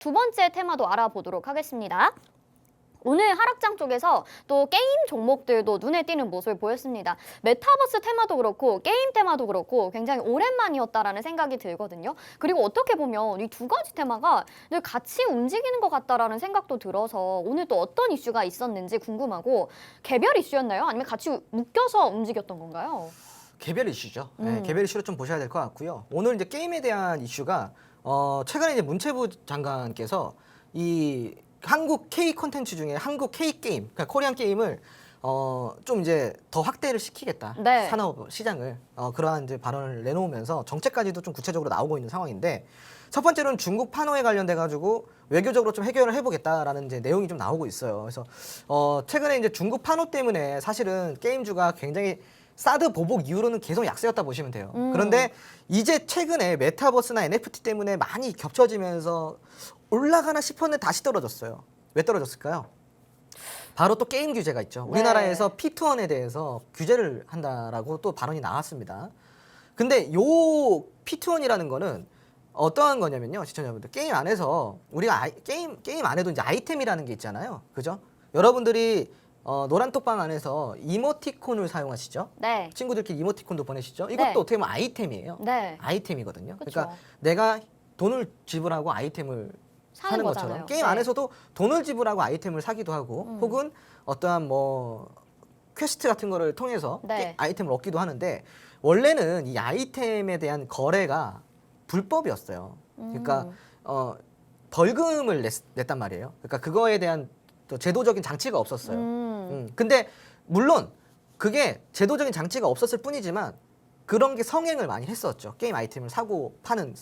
두 번째 테마도 알아보도록 하겠습니다. 오늘 하락장 쪽에서 또 게임 종목들도 눈에 띄는 모습을 보였습니다. 메타버스 테마도 그렇고 게임 테마도 그렇고 굉장히 오랜만이었다라는 생각이 들거든요. 그리고 어떻게 보면 이 두 가지 테마가 늘 같이 움직이는 것 같다라는 생각도 들어서 오늘 또 어떤 이슈가 있었는지 궁금하고, 개별 이슈였나요? 아니면 같이 묶여서 움직였던 건가요? 개별 이슈죠. 네, 개별 이슈로 좀 보셔야 될 것 같고요. 오늘 이제 게임에 대한 이슈가 최근에 이제 문체부 장관께서 이 한국 K 콘텐츠 중에 한국 K 게임, 그러니까 코리안 게임을 좀 이제 더 확대를 시키겠다. 네. 산업 시장을 그러한 이제 발언을 내놓으면서 정책까지도 좀 구체적으로 나오고 있는 상황인데, 첫 번째로는 중국 판호에 관련돼 가지고 외교적으로 좀 해결을 해보겠다라는 이제 내용이 좀 나오고 있어요. 그래서 최근에 이제 중국 판호 때문에 사실은 게임주가 굉장히 사드 보복 이후로는 계속 약세였다 보시면 돼요. 그런데 이제 최근에 메타버스나 NFT 때문에 많이 겹쳐지면서 올라가나 싶었는데 다시 떨어졌어요. 왜 떨어졌을까요? 바로 또 게임 규제가 있죠. 우리나라에서 P2On에 대해서 규제를 한다라고 또 발언이 나왔습니다. 근데 요 P2On이라는 거는 어떠한 거냐면요, 시청자분들, 게임 안에서 우리가 게임 안에도 이제 아이템이라는 게 있잖아요, 그죠? 여러분들이 노란톡방 안에서 이모티콘을 사용하시죠? 네. 친구들끼리 이모티콘도 보내시죠? 이것도 네. 어떻게 보면 아이템이에요. 네. 아이템이거든요. 그쵸. 그러니까 내가 돈을 지불하고 아이템을 사는 것처럼 거잖아요. 게임 네. 안에서도 돈을 지불하고 아이템을 사기도 하고 혹은 어떠한 뭐 퀘스트 같은 거를 통해서 네. 아이템을 얻기도 하는데, 원래는 이 아이템에 대한 거래가 불법이었어요. 그러니까 벌금을 냈단 말이에요. 그러니까 그거에 대한 또 제도적인 장치가 없었어요. 근데 물론 그게 제도적인 장치가 없었을 뿐이지만 그런 게 성행을 많이 했었죠. 게임 아이템을 사고 파는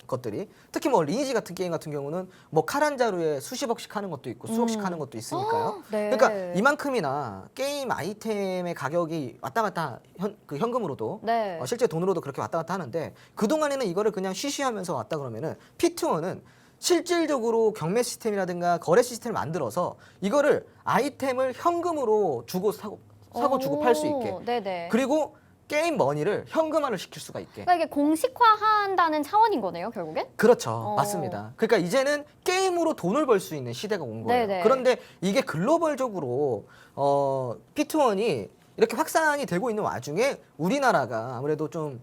것들이. 특히 뭐 리니지 같은 게임 같은 경우는 뭐 칼 한 자루에 수십억씩 하는 것도 있고 수억씩 하는 것도 있으니까요. 네. 그러니까 이만큼이나 게임 아이템의 가격이 왔다 갔다 현금으로도 네. 실제 돈으로도 그렇게 왔다 갔다 하는데, 그동안에는 이거를 그냥 쉬쉬하면서 왔다 그러면은 P2O는 실질적으로 경매 시스템이라든가 거래 시스템을 만들어서 이거를 아이템을 현금으로 주고 사고 주고 팔 수 있게, 네네. 그리고 게임 머니를 현금화를 시킬 수가 있게. 그러니까 이게 공식화한다는 차원인 거네요, 결국엔? 그렇죠. 맞습니다. 그러니까 이제는 게임으로 돈을 벌 수 있는 시대가 온 거예요. 네네. 그런데 이게 글로벌적으로 P2On이 이렇게 확산이 되고 있는 와중에 우리나라가 아무래도 좀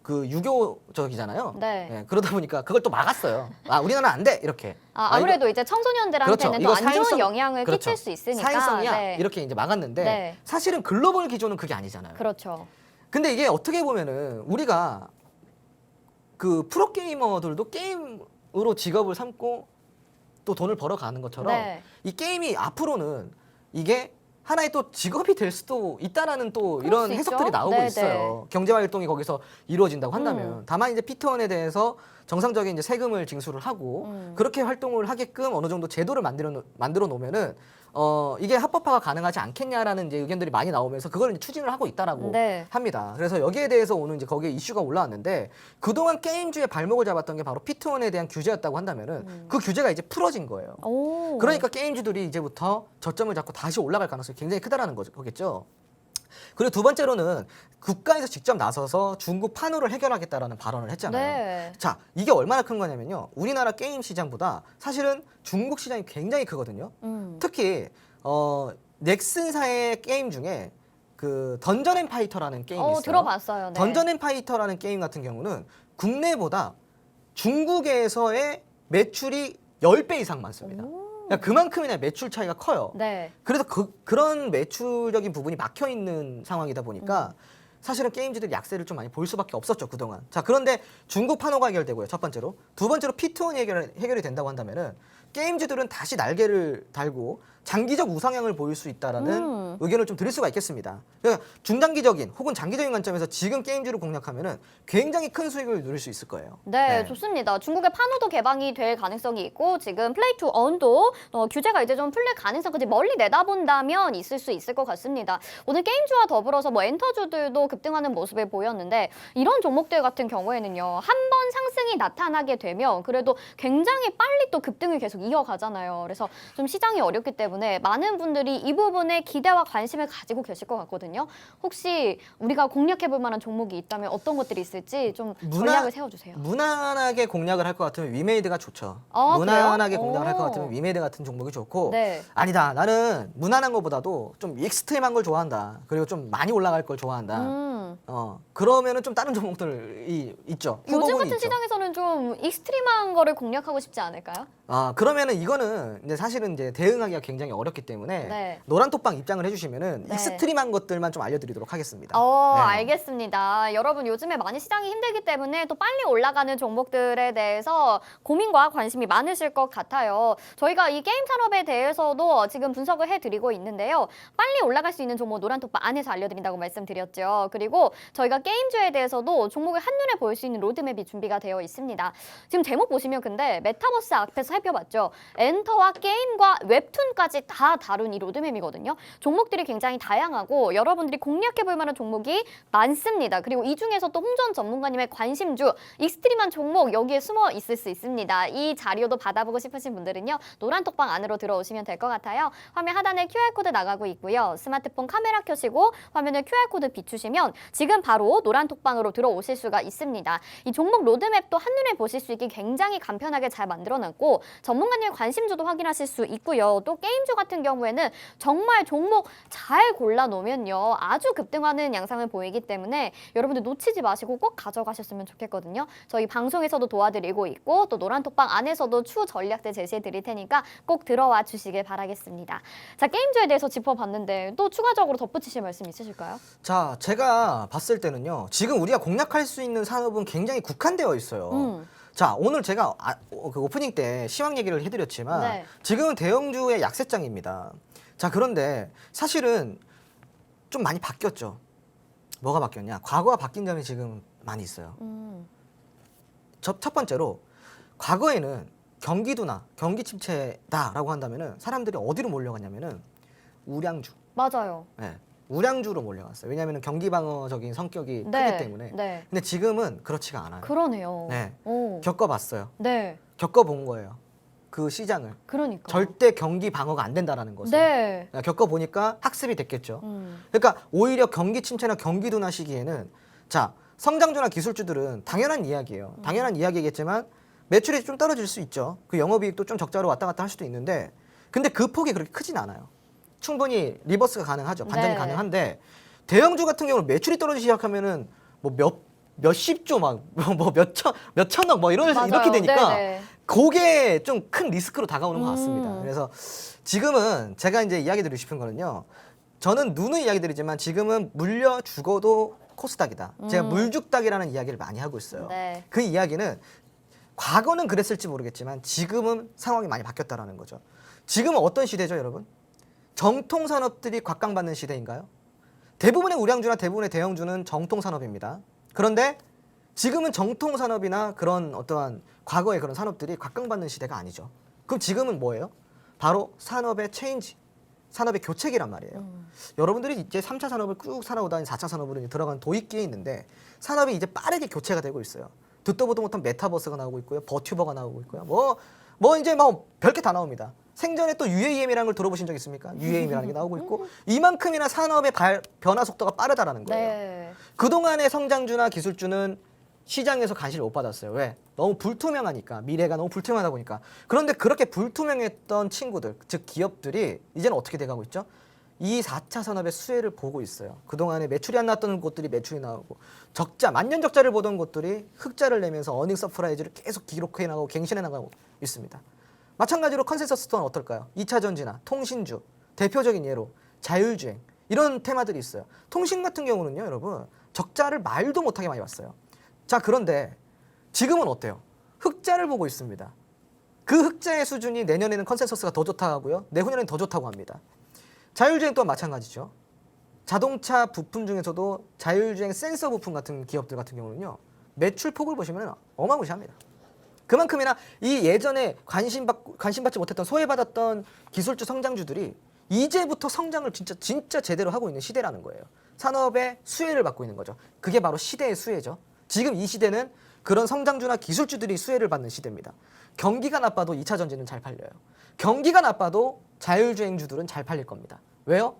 그 유교적이잖아요. 네. 예, 그러다 보니까 그걸 또 막았어요. 우리나라 안 돼, 이렇게. 아무래도 이거, 이제 청소년들한테는 또 안 좋은 영향을 그렇죠. 끼칠 수 있으니까. 사행성이야, 네. 이렇게 이제 막았는데 네. 사실은 글로벌 기조는 그게 아니잖아요. 그렇죠. 근데 이게 어떻게 보면은 우리가 그 프로게이머들도 게임으로 직업을 삼고 또 돈을 벌어가는 것처럼 네. 이 게임이 앞으로는 이게 하나의 또 직업이 될 수도 있다라는 또 그럴 이런 수 해석들이 있죠. 나오고 네네. 있어요. 경제 활동이 거기서 이루어진다고 한다면. 다만 이제 P2On에 대해서 정상적인 이제 세금을 징수를 하고 그렇게 활동을 하게끔 어느 정도 제도를 만들어 놓으면은 이게 합법화가 가능하지 않겠냐라는 이제 의견들이 많이 나오면서 그걸 이제 추진을 하고 있다라고 네. 합니다. 그래서 여기에 대해서 오늘 이제 거기에 이슈가 올라왔는데, 그동안 게임주의 발목을 잡았던 게 바로 P2On에 대한 규제였다고 한다면은 그 규제가 이제 풀어진 거예요. 오. 그러니까 게임주들이 이제부터 저점을 잡고 다시 올라갈 가능성이 굉장히 크다라는 거겠죠. 그리고 두 번째로는 국가에서 직접 나서서 중국 판호를 해결하겠다라는 발언을 했잖아요. 네. 자, 이게 얼마나 큰 거냐면요, 우리나라 게임 시장보다 사실은 중국 시장이 굉장히 크거든요. 특히 넥슨사의 게임 중에 그 던전 앤 파이터라는 게임이 있어요. 들어봤어요. 네. 던전 앤 파이터라는 게임 같은 경우는 국내보다 중국에서의 매출이 10배 이상 많습니다. 그러니까 그만큼이나 매출 차이가 커요. 네. 그래서 그런 매출적인 부분이 막혀 있는 상황이다 보니까 사실은 게임주들이 약세를 좀 많이 볼 수밖에 없었죠, 그동안. 자, 그런데 중국 판호가 해결되고요, 첫 번째로. 두 번째로 P2On이 해결이 된다고 한다면은 게임주들은 다시 날개를 달고 장기적 우상향을 보일 수 있다라는 의견을 좀 드릴 수가 있겠습니다. 그러니까 중장기적인 혹은 장기적인 관점에서 지금 게임주를 공략하면은 굉장히 큰 수익을 누릴 수 있을 거예요. 네, 좋습니다. 중국의 판호도 개방이 될 가능성이 있고 지금 플레이 투 언도 규제가 이제 좀 풀릴 가능성까지 멀리 내다본다면 있을 수 있을 것 같습니다. 오늘 게임주와 더불어서 뭐 엔터주들도 급등하는 모습을 보였는데, 이런 종목들 같은 경우에는요, 한 번 상승이 나타나게 되면 그래도 굉장히 빨리 또 급등을 계속 이어가잖아요. 그래서 좀 시장이 어렵기 때문에 때문에 많은 분들이 이 부분에 기대와 관심을 가지고 계실 것 같거든요. 혹시 우리가 공략해볼 만한 종목이 있다면 어떤 것들이 있을지 좀 전략을 세워주세요. 무난하게 공략을 할 것 같으면 위메이드가 좋죠. 아, 무난하게 그래요? 공략을 할 것 오. 같으면 위메이드 같은 종목이 좋고 네. 아니다. 나는 무난한 것보다도 좀 익스트림한 걸 좋아한다. 그리고 좀 많이 올라갈 걸 좋아한다. 그러면은 좀 다른 종목들이 있죠. 요즘 후보군이 같은 있죠. 시장에서는 좀 익스트림한 거를 공략하고 싶지 않을까요? 그러면은 이거는 이제 사실은 이제 대응하기가 굉장히 어렵기 때문에 네. 노란톡방 입장을 해주시면은 네. 익스트림한 것들만 좀 알려드리도록 하겠습니다. 네. 알겠습니다. 여러분 요즘에 많이 시장이 힘들기 때문에 또 빨리 올라가는 종목들에 대해서 고민과 관심이 많으실 것 같아요. 저희가 이 게임 산업에 대해서도 지금 분석을 해드리고 있는데요. 빨리 올라갈 수 있는 종목 노란톡방 안에서 알려드린다고 말씀드렸죠. 그리고 저희가 게임주에 대해서도 종목을 한눈에 보일 수 있는 로드맵이 준비가 되어 있습니다. 지금 제목 보시면 근데 메타버스 앞에서 살펴봤죠. 엔터와 게임과 웹툰까지 다 다룬 이 로드맵이거든요. 종목들이 굉장히 다양하고 여러분들이 공략해볼 만한 종목이 많습니다. 그리고 이 중에서 또 홍전 전문가님의 관심주, 익스트림한 종목 여기에 숨어 있을 수 있습니다. 이 자료도 받아보고 싶으신 분들은요. 노란톡방 안으로 들어오시면 될 것 같아요. 화면 하단에 QR코드 나가고 있고요. 스마트폰 카메라 켜시고 화면에 QR코드 비추시면 지금 바로 노란톡방으로 들어오실 수가 있습니다. 이 종목 로드맵도 한눈에 보실 수 있게 굉장히 간편하게 잘 만들어놨고 전문가님의 관심주도 확인하실 수 있고요. 또 게임주 같은 경우에는 정말 종목 잘 골라놓으면요. 아주 급등하는 양상을 보이기 때문에 여러분들 놓치지 마시고 꼭 가져가셨으면 좋겠거든요. 저희 방송에서도 도와드리고 있고 또 노란톡방 안에서도 추후 전략들 제시해 드릴 테니까 꼭 들어와 주시길 바라겠습니다. 자, 게임주에 대해서 짚어봤는데 또 추가적으로 덧붙이실 말씀 있으실까요? 자, 제가 봤을 때는요. 지금 우리가 공략할 수 있는 산업은 굉장히 국한되어 있어요. 자, 오늘 제가 그 오프닝 때 시황 얘기를 해드렸지만 네. 지금은 대형주의 약세장입니다. 자, 그런데 사실은 좀 많이 바뀌었죠. 뭐가 바뀌었냐? 과거와 바뀐 점이 지금 많이 있어요. 첫 번째로 과거에는 경기도나 경기 침체다라고 한다면은 사람들이 어디로 몰려갔냐면은 우량주. 맞아요. 네, 우량주로 몰려갔어요. 왜냐하면 경기 방어적인 성격이 네. 크기 때문에. 네. 근데 지금은 그렇지가 않아요. 그러네요. 네. 오. 겪어봤어요. 네. 겪어본 거예요. 그 시장을. 그러니까. 절대 경기 방어가 안 된다라는 것을. 네. 겪어보니까 학습이 됐겠죠. 그러니까 오히려 경기 침체나 경기 둔화 시기에는 자, 성장주나 기술주들은 당연한 이야기예요. 당연한 이야기겠지만 매출이 좀 떨어질 수 있죠. 그 영업이익도 좀 적자로 왔다 갔다 할 수도 있는데 근데 그 폭이 그렇게 크진 않아요. 충분히 리버스가 가능하죠. 반전이 네. 가능한데 대형주 같은 경우는 매출이 떨어지기 시작하면은 뭐 몇십조 막 뭐 몇천억 뭐 이렇게 되니까 네네. 그게 좀 큰 리스크로 다가오는 것 같습니다. 그래서 지금은 제가 이제 이야기 드리고 싶은 거는요. 저는 누누이 이야기 드리지만 지금은 물려 죽어도 코스닥이다. 제가 물죽닥이라는 이야기를 많이 하고 있어요. 네. 그 이야기는 과거는 그랬을지 모르겠지만 지금은 상황이 많이 바뀌었다라는 거죠. 지금은 어떤 시대죠, 여러분? 정통 산업들이 곽강받는 시대인가요? 대부분의 우량주나 대부분의 대형주는 정통 산업입니다. 그런데 지금은 정통 산업이나 그런 어떠한 과거의 그런 산업들이 곽강받는 시대가 아니죠. 그럼 지금은 뭐예요? 바로 산업의 체인지, 산업의 교체기란 말이에요. 여러분들이 이제 3차 산업을 쭉 살아오다니 4차 산업으로 이제 들어가는 도입기에 있는데 산업이 이제 빠르게 교체가 되고 있어요. 듣도 보도 못한 메타버스가 나오고 있고요. 버튜버가 나오고 있고요. 뭐 이제 뭐 별게 다 나옵니다. 생전에 또 UAM이라는 걸 들어보신 적 있습니까? UAM이라는 게 나오고 있고 이만큼이나 산업의 변화 속도가 빠르다라는 거예요. 네. 그동안의 성장주나 기술주는 시장에서 관심을 못 받았어요. 왜? 너무 불투명하니까. 미래가 너무 불투명하다 보니까. 그런데 그렇게 불투명했던 친구들, 즉 기업들이 이제는 어떻게 돼가고 있죠? 이 4차 산업의 수혜를 보고 있어요. 그동안에 매출이 안 났던 곳들이 매출이 나오고 적자, 만년 적자를 보던 곳들이 흑자를 내면서 어닝 서프라이즈를 계속 기록해 나가고 갱신해 나가고 있습니다. 마찬가지로 컨센서스 또한 어떨까요? 2차 전지나 통신주, 대표적인 예로 자율주행 이런 테마들이 있어요. 통신 같은 경우는요, 여러분 적자를 말도 못하게 많이 봤어요. 자, 그런데 지금은 어때요? 흑자를 보고 있습니다. 그 흑자의 수준이 내년에는 컨센서스가 더 좋다고 하고요. 내후년에는 더 좋다고 합니다. 자율주행 또한 마찬가지죠. 자동차 부품 중에서도 자율주행 센서 부품 같은 기업들 같은 경우는요. 매출 폭을 보시면 어마무시합니다. 그만큼이나 이 예전에 관심받지 못했던 소외받았던 기술주 성장주들이 이제부터 성장을 진짜 제대로 하고 있는 시대라는 거예요. 산업의 수혜를 받고 있는 거죠. 그게 바로 시대의 수혜죠. 지금 이 시대는 그런 성장주나 기술주들이 수혜를 받는 시대입니다. 경기가 나빠도 2차 전지는 잘 팔려요. 경기가 나빠도 자율주행주들은 잘 팔릴 겁니다. 왜요?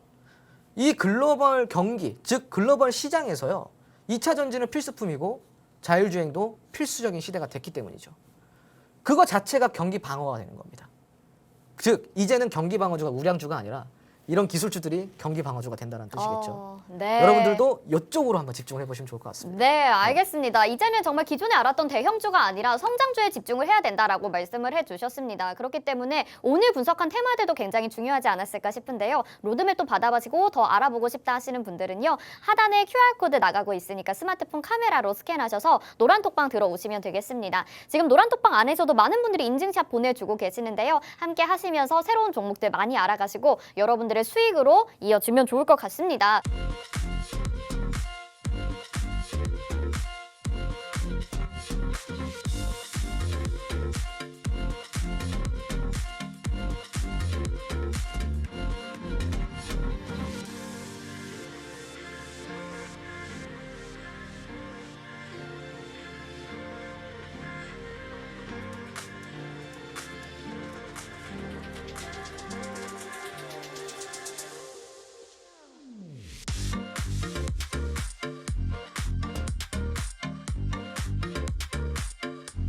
이 글로벌 경기, 즉 글로벌 시장에서요. 2차 전지는 필수품이고 자율주행도 필수적인 시대가 됐기 때문이죠. 그거 자체가 경기 방어가 되는 겁니다. 즉 이제는 경기 방어주가 우량주가 아니라 이런 기술주들이 경기 방어주가 된다는 뜻이겠죠. 네. 여러분들도 이쪽으로 한번 집중을 해보시면 좋을 것 같습니다. 네, 알겠습니다. 이제는 정말 기존에 알았던 대형주가 아니라 성장주에 집중을 해야 된다라고 말씀을 해주셨습니다. 그렇기 때문에 오늘 분석한 테마들도 굉장히 중요하지 않았을까 싶은데요. 로드맵도 받아보시고 더 알아보고 싶다 하시는 분들은요. 하단에 QR코드 나가고 있으니까 스마트폰 카메라로 스캔하셔서 노란톡방 들어오시면 되겠습니다. 지금 노란톡방 안에서도 많은 분들이 인증샷 보내주고 계시는데요. 함께 하시면서 새로운 종목들 많이 알아가시고 여러분들의 수익으로 이어지면 좋을 것 같습니다.